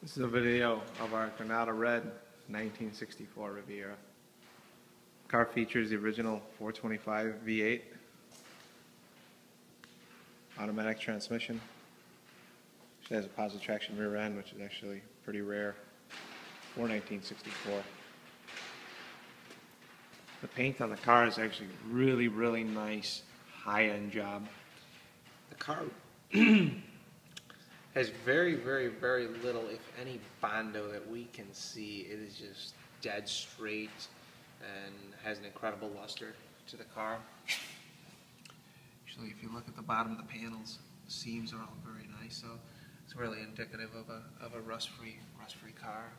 This is a video of our Garnet Red 1964 Riviera. The car features the original 425 V8 automatic transmission. It has a positive traction rear end, which is actually pretty rare for 1964. The paint on the car is actually really nice, high-end job. The car has very little, if any, Bondo that we can see. It is just dead straight and has an incredible luster to the car. Actually, if you look at the bottom of the panels, the seams are all very nice, so it's really indicative of a rust-free car.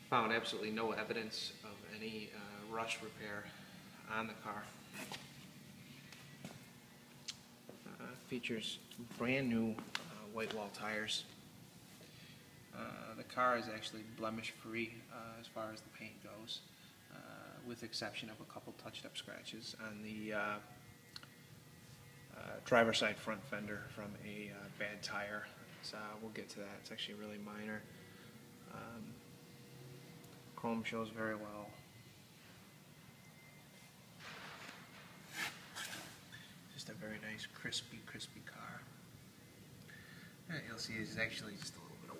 Found absolutely no evidence of any rust repair on the car. Features brand new white wall tires. The car is actually blemish free as far as the paint goes, with the exception of a couple touched up scratches on the driver's side front fender from a bad tire. So we'll get to that. It's actually really minor. Chrome shows very well. Just a very nice crispy car. And you'll see it's actually just a little bit of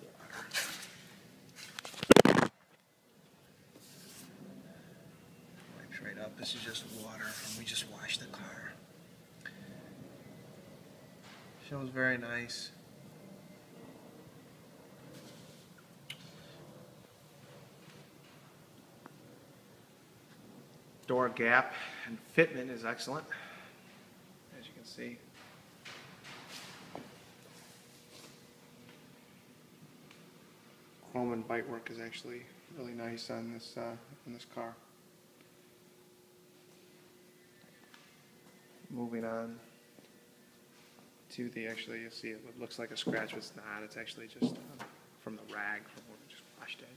water. Wipes right up. This is just water from we just washed the car. Shows very nice. Door gap and fitment is excellent, as you can see. Chrome and bite work is actually really nice on this car. Moving on to the, actually you'll see it looks like a scratch, but it's not. It's actually just from the rag from where we just washed it.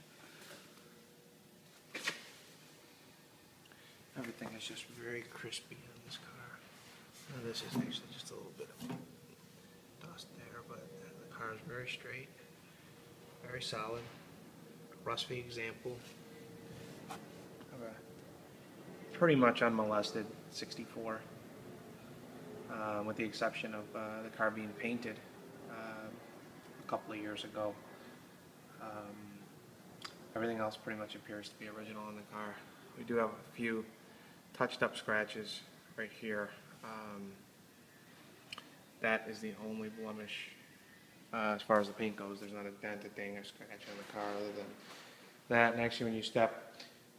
Everything is just very crispy on this car. Now this is actually just a little bit of dust there, but the car is very straight, very solid. Rust-free example of a pretty much unmolested 64, with the exception of the car being painted a couple of years ago. Everything else pretty much appears to be original in the car. We do have a few touched up scratches right here. That is the only blemish as far as the paint goes. There's not a dent, a ding, or scratch on the car other than that. And actually when you step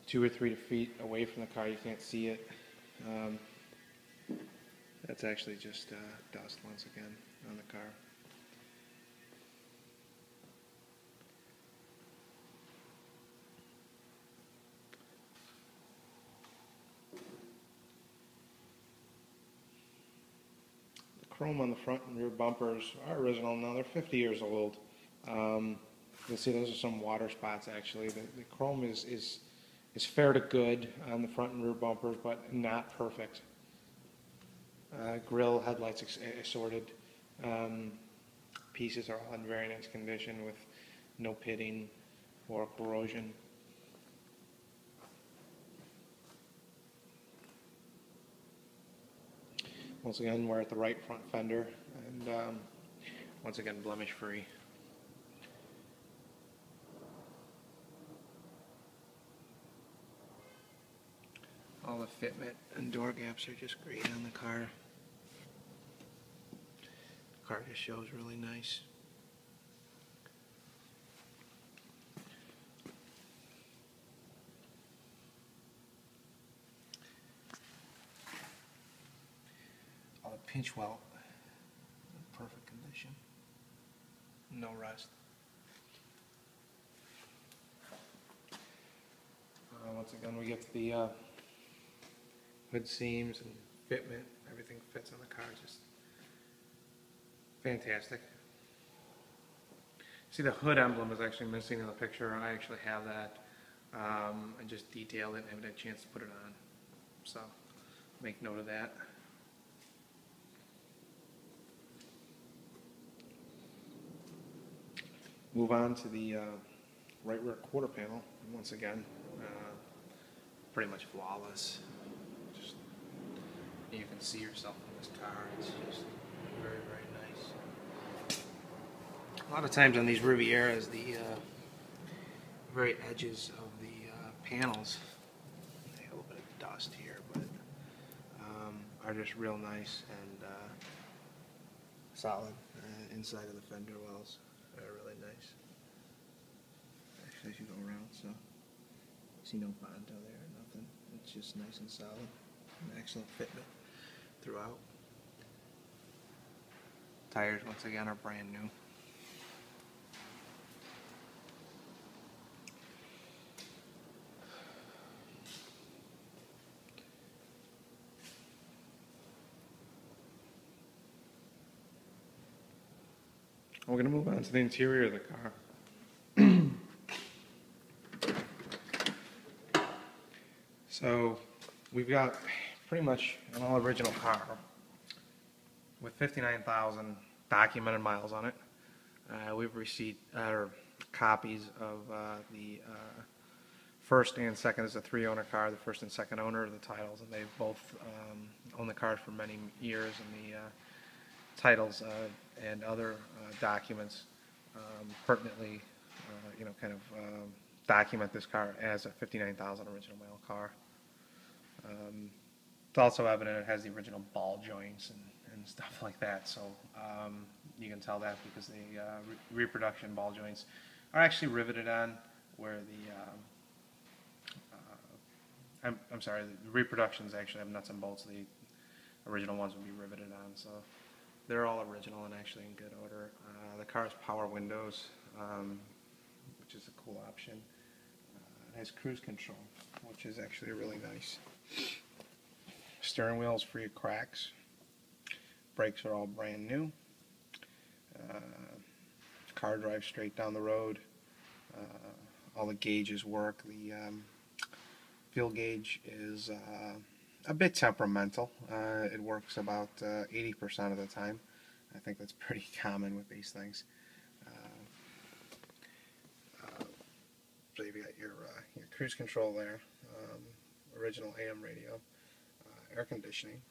2 or 3 feet away from the car, you can't see it. That's actually just dust once again on the car. Chrome on the front and rear bumpers are original. Now they're 50 years old. You'll see those are some water spots actually. The chrome is fair to good on the front and rear bumpers, but not perfect. Grill, headlights assorted. Pieces are all in very nice condition with no pitting or corrosion. Once again, we're at the right front fender, and once again, blemish free. All the fitment and door gaps are just great on the car. The car just shows really nice. Pinch welt, perfect condition, no rust. Once again, we get to the hood seams and fitment. Everything fits on the car, just fantastic. See, the hood emblem is actually missing in the picture. I actually have that and just detailed it and haven't had a chance to put it on, so make note of that. Move on to the right rear quarter panel. Once again, pretty much flawless. Just, you can see yourself in this car. It's just very, very nice. A lot of times on these Rivieras, the very edges of the panels, they have a little bit of dust here, but are just real nice and solid inside of the fender wells. They're really nice. Actually, as you go around, so see no Bondo there, nothing. It's just nice and solid. An excellent fitment throughout. Tires, once again, are brand new. We're going to move on to the interior of the car. So we've got pretty much an all original car with 59,000 documented miles on it. We've received copies of the first and second is a 3-owner car. The first and second owner of the titles, and they've both owned the car for many years, and the titles and other documents pertinently, document this car as a 59,000 original mile car. It's also evident it has the original ball joints and stuff like that, so you can tell that because the reproduction ball joints are actually riveted on where the I'm sorry, the reproductions actually have nuts and bolts. The original ones would be riveted on, so they're all original and actually in good order. The car has power windows, which is a cool option. It has cruise control, which is actually really nice. Steering wheel is free of cracks. Brakes are all brand new. Car drives straight down the road. All the gauges work. The fuel gauge is a bit temperamental. It works about 80% of the time. I think that's pretty common with these things. So you've got your cruise control there, original AM radio, air conditioning.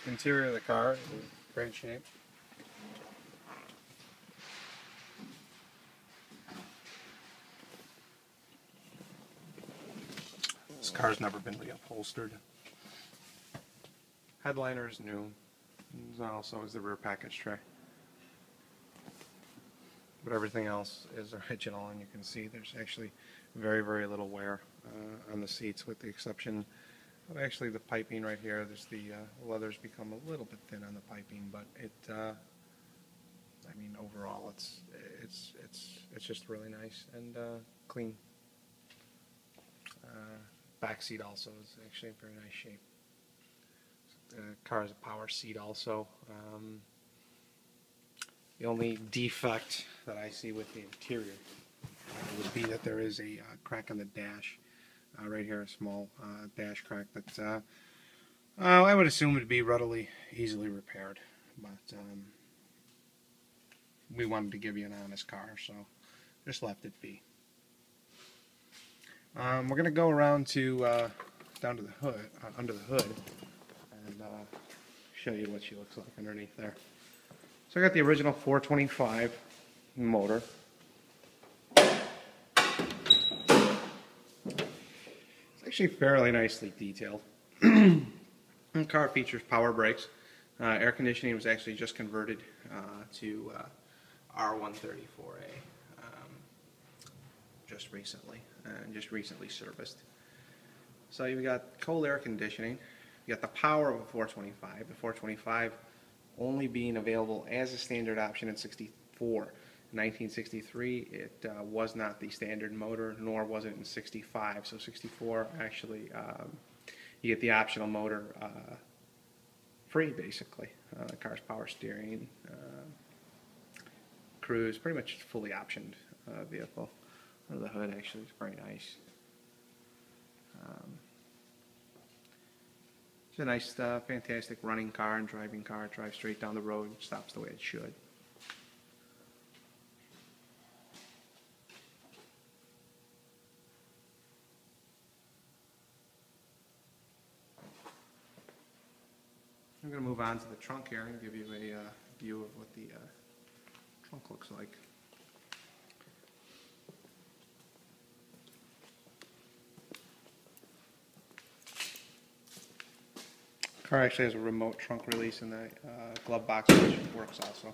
Interior of the car is in great shape. This car's never been reupholstered. Headliner is new. Also is the rear package tray. But everything else is original, and you can see there's actually very, very little wear on the seats, with the exception of actually the piping right here. There's the leather's become a little bit thin on the piping, but it, I mean, overall, it's just really nice and clean. Back seat also is actually in very nice shape. The car has a power seat also. The only defect that I see with the interior would be that there is a crack on the dash right here, a small dash crack that I would assume would be readily, easily repaired. But we wanted to give you an honest car, so just left it be. We're going to go around to down to the hood, under the hood, and show you what she looks like underneath there. So I got the original 425 motor. It's actually fairly nicely detailed. The car features power brakes. Air conditioning was actually just converted to R134A just recently, and just recently serviced. So you've got cold air conditioning. You got the power of a 425. The 425 only being available as a standard option in 64. In 1963, it was not the standard motor, nor was it in 65. So 64 actually, you get the optional motor free, basically. The car's power steering, cruise, pretty much fully optioned vehicle. The hood actually is very nice. It's a nice, fantastic running car and driving car. It drives straight down the road, stops the way it should. I'm going to move on to the trunk here and give you a view of what the trunk looks like. The car actually has a remote trunk release in the glove box, which works also.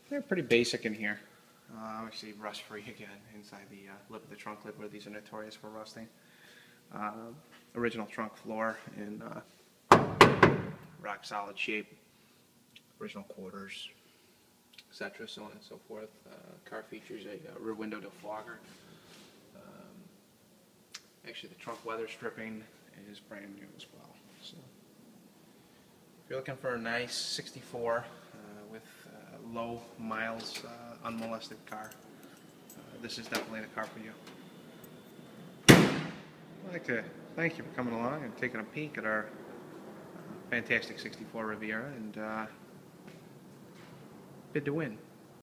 They're pretty basic in here. Obviously rust-free again inside the lip of the trunk lid where these are notorious for rusting. Original trunk floor in rock solid shape, original quarters, etc., so on and so forth. Car features a rear window defogger. Actually, the trunk weather stripping is brand new as well. So, if you're looking for a nice 64 with low miles, unmolested car, this is definitely the car for you. I'd like to thank you for coming along and taking a peek at our fantastic 64 Riviera and bid to win.